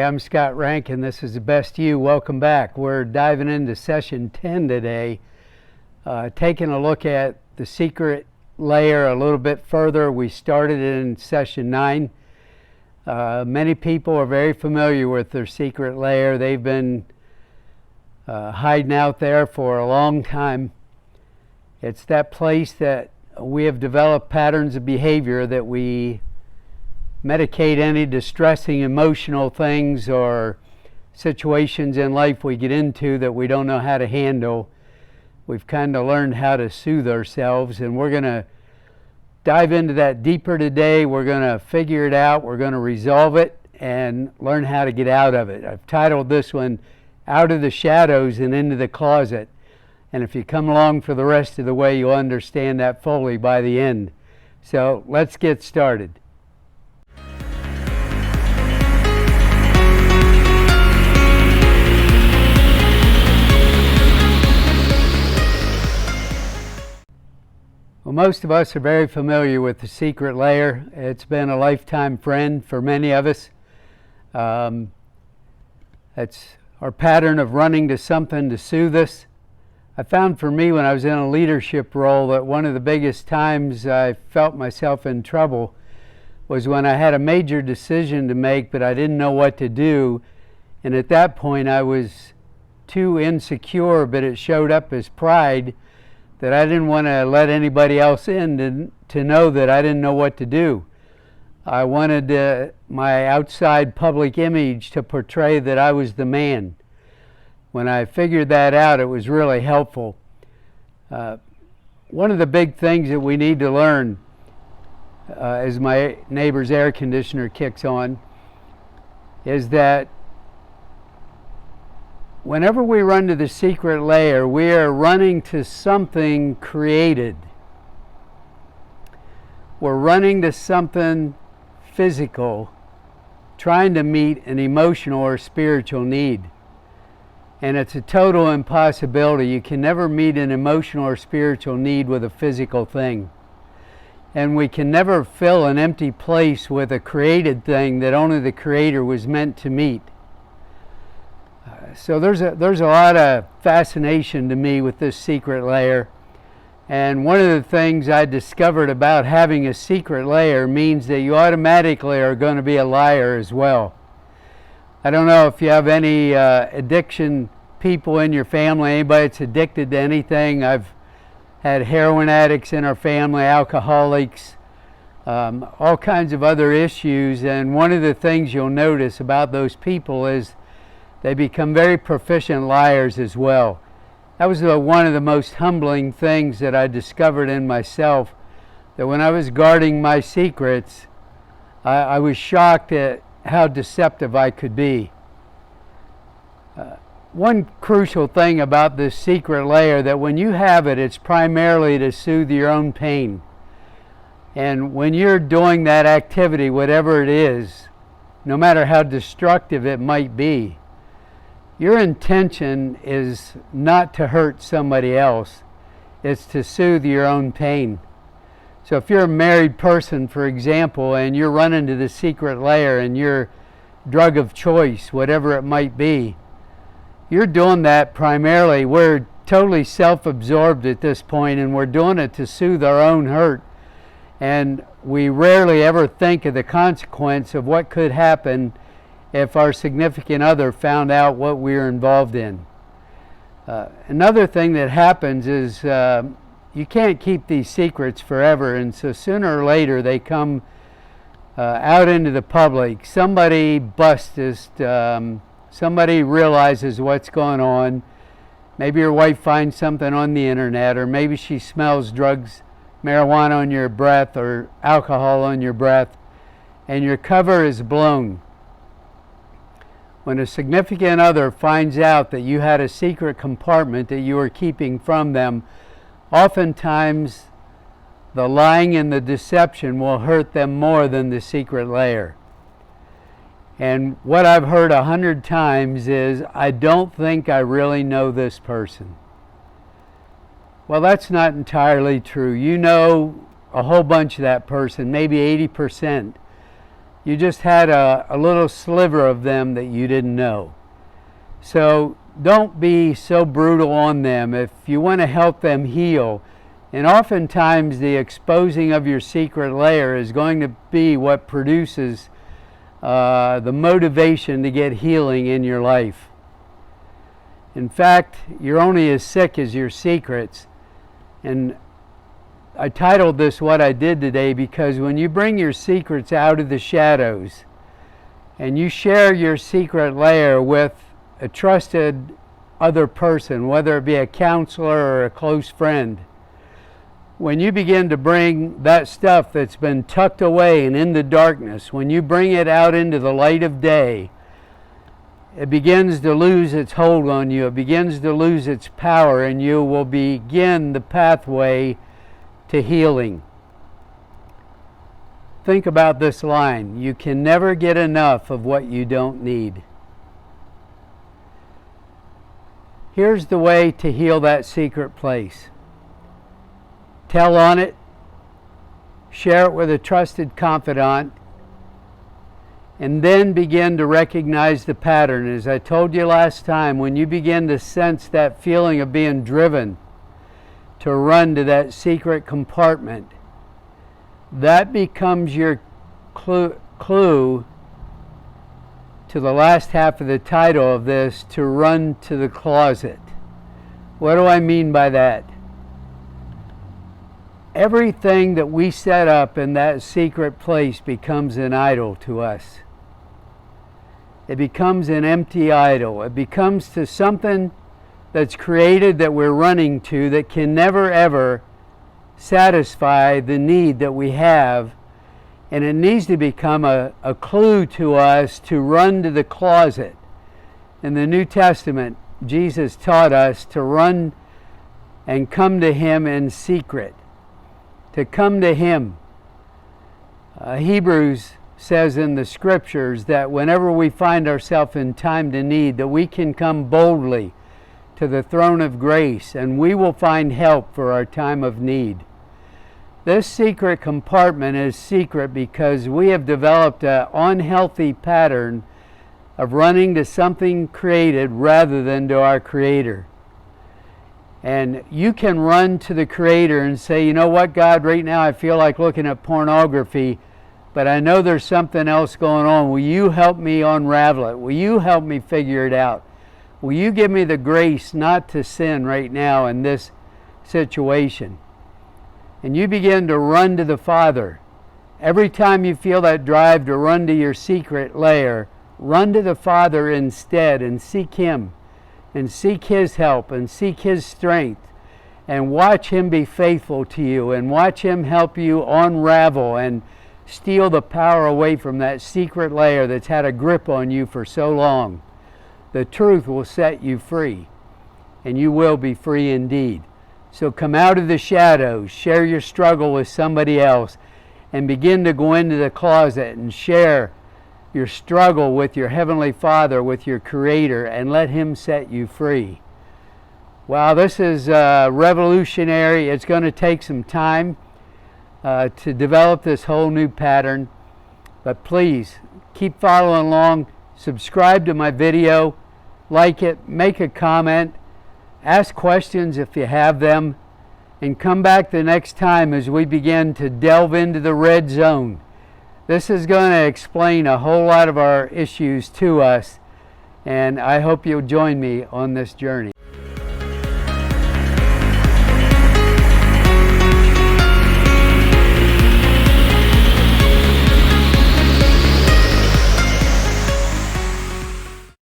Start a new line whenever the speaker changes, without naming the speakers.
I'm Scott Rankin. This is The Best You. Welcome back. We're diving into session 10 today, taking a look at the secret layer a little bit further. We started in session 9. Many people are very familiar with their secret layer. They've been hiding out there for a long time. It's that place that we have developed patterns of behavior that we medicate any distressing emotional things or situations in life we get into that we don't know how to handle. We've kind of learned how to soothe ourselves, and we're going to dive into that deeper today. We're going to figure it out, we're going to resolve it, and learn how to get out of it. I've titled this one, Out of the Shadows and Into the Closet. And if you come along for the rest of the way, you'll understand that fully by the end. So let's get started. Well, most of us are very familiar with the secret layer. It's been a lifetime friend for many of us. It's our pattern of running to something to soothe us. I found for me when I was in a leadership role that one of the biggest times I felt myself in trouble was when I had a major decision to make, but I didn't know what to do. And at that point I was too insecure, but it showed up as pride, that I didn't want to let anybody else in to know that I didn't know what to do. I wanted my outside public image to portray that I was the man. When I figured that out, it was really helpful. One of the big things that we need to learn as my neighbor's air conditioner kicks on is that whenever we run to the secret layer, we are running to something created. We're running to something physical, trying to meet an emotional or spiritual need. And it's a total impossibility. You can never meet an emotional or spiritual need with a physical thing. And we can never fill an empty place with a created thing that only the Creator was meant to meet. So there's a lot of fascination to me with this secret layer. And one of the things I discovered about having a secret layer means that you automatically are going to be a liar as well. I don't know if you have any addiction people in your family, anybody that's addicted to anything. I've had heroin addicts in our family, alcoholics, all kinds of other issues. And one of the things you'll notice about those people is they become very proficient liars as well. That was one of the most humbling things that I discovered in myself, that when I was guarding my secrets, I was shocked at how deceptive I could be. One crucial thing about this secret layer, that when you have it, it's primarily to soothe your own pain. And when you're doing that activity, whatever it is, no matter how destructive it might be, your intention is not to hurt somebody else. It's to soothe your own pain. So if you're a married person, for example, and you're running to the secret layer and your drug of choice, whatever it might be, you're doing that primarily. We're totally self-absorbed at this point, and we're doing it to soothe our own hurt. And we rarely ever think of the consequence of what could happen if our significant other found out what we were involved in. Another thing that happens is you can't keep these secrets forever, and so sooner or later they come out into the public. Somebody busts this, somebody realizes what's going on. Maybe your wife finds something on the internet, or maybe she smells drugs, marijuana on your breath or alcohol on your breath, and your cover is blown. When a significant other finds out that you had a secret compartment that you were keeping from them, oftentimes the lying and the deception will hurt them more than the secret layer. And what I've heard 100 times is, I don't think I really know this person. Well, that's not entirely true. You know a whole bunch of that person, maybe 80%. You just had a little sliver of them that you didn't know. So don't be so brutal on them. If you want to help them heal, and oftentimes the exposing of your secret layer is going to be what produces the motivation to get healing in your life. In fact, you're only as sick as your secrets. And I titled this What I Did Today because when you bring your secrets out of the shadows and you share your secret layer with a trusted other person, whether it be a counselor or a close friend, when you begin to bring that stuff that's been tucked away and in the darkness, when you bring it out into the light of day, it begins to lose its hold on you. It begins to lose its power, and you will begin the pathway to healing. Think about this line. You can never get enough of what you don't need. Here's the way to heal that secret place. Tell on it. Share it with a trusted confidant. And then begin to recognize the pattern. As I told you last time, when you begin to sense that feeling of being driven to run to that secret compartment, that becomes your clue to the last half of the title of this, to run to the closet. What do I mean by that? Everything that we set up in that secret place becomes an idol to us. It becomes an empty idol. It becomes to something that's created that we're running to that can never ever satisfy the need that we have. And it needs to become a clue to us to run to the closet. In the New Testament, Jesus taught us to run and come to Him in secret. To come to Him. Hebrews says in the Scriptures that whenever we find ourselves in time to need, that we can come boldly to the throne of grace and we will find help for our time of need. This secret compartment is secret because we have developed an unhealthy pattern of running to something created rather than to our Creator. And you can run to the Creator and say, you know what, God, right now I feel like looking at pornography, but I know there's something else going on. Will you help me unravel it? Will you help me figure it out? Will you give me the grace not to sin right now in this situation? And you begin to run to the Father. Every time you feel that drive to run to your secret lair, run to the Father instead and seek Him. And seek His help and seek His strength. And watch Him be faithful to you. And watch Him help you unravel and steal the power away from that secret layer that's had a grip on you for so long. The truth will set you free. And you will be free indeed. So come out of the shadows, share your struggle with somebody else, and begin to go into the closet and share your struggle with your Heavenly Father, with your Creator, and let Him set you free. Wow, this is revolutionary. It's going to take some time to develop this whole new pattern. But please, keep following along. Subscribe to my video. Like it. Make a comment. Ask questions if you have them. And come back the next time as we begin to delve into the red zone. This is going to explain a whole lot of our issues to us. And I hope you'll join me on this journey.